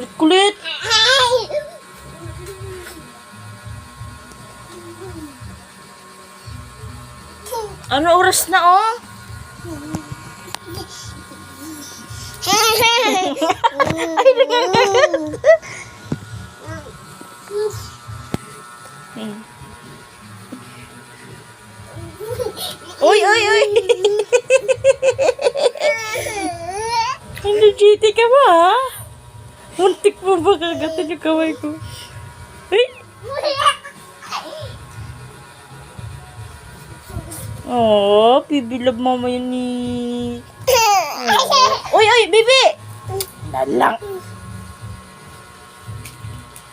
Kulit-kulit. Ano oras na, oh? Ay, nagagalit. Uy, uy, uy. Energetic ka ba, ha? Muntik mo ba kagatan yung kamay ko? Ay! Oh, bibilab mama yun ni... Oh. Uy, uy, bibi! Nalang.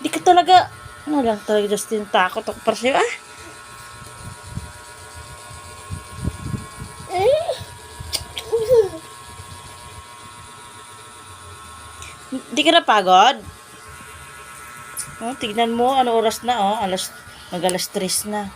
Di ka talaga... Nalang talaga, Justin. Takot ako para sa'yo, ah. Di ka napagod? Oh, tignan mo, ano oras na, oh. Mag-alas 3 na.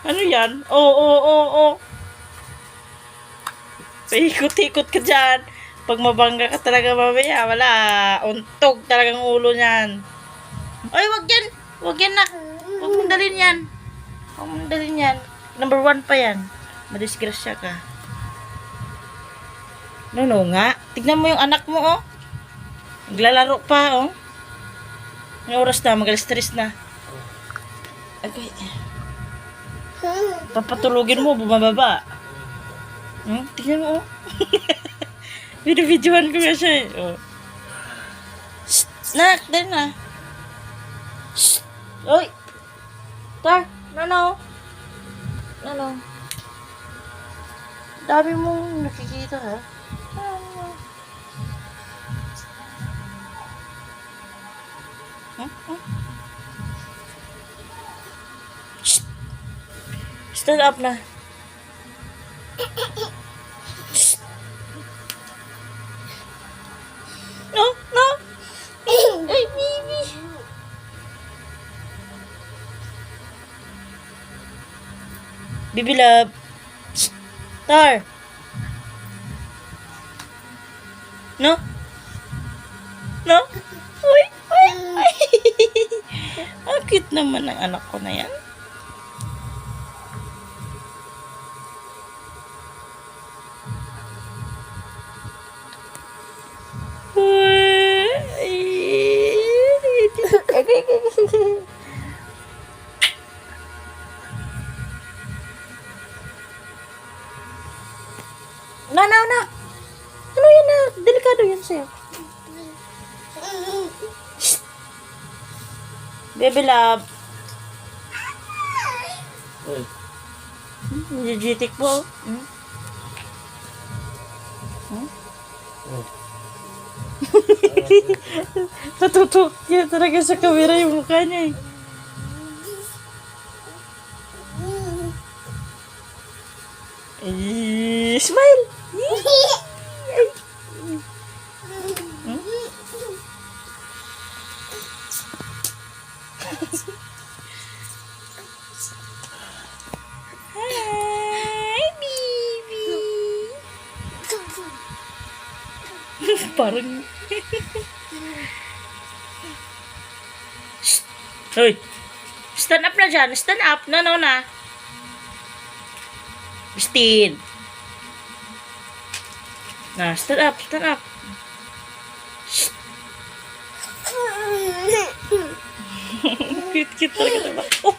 Ano yan? Oo. Paikot-ikot ka dyan. Pag mabangga ka talaga mamaya, wala. Untog talagang ulo niyan. Ay, wag yan. Wag yan, nak. Huwag mong dalhin yan. Huwag mong dalhin yan. Number 1 pa yan. Madisgrasya ka. No, nga. Tignan mo yung anak mo, oh. Naglalaro pa, oh. Ang oras na, mag-alas 3 na. Okay. Papatulugin mo, bumababa. Tignan mo, oh. Video-videoan ko nga siya, eh. Oh. Shh! Nak, dali na. Shh! Oy! Tar! No. Dami mong nakikita, ha? Shh! Stand up na. Shh! No. Ay, baby. Baby love. Shh! Tar. No. Uy. Ang cute naman ng anak ko na yan. Na. Ano yan, na? Delikado yan sa'yo. Baby love. Energetic po. Natutok niya talaga sa camera yung mukha niya, eh. Smile! Hi, baby! Parang... Hoy! Stand up na dyan! Stand up! No. Christine! Na, stand up! Cute talaga. Oh!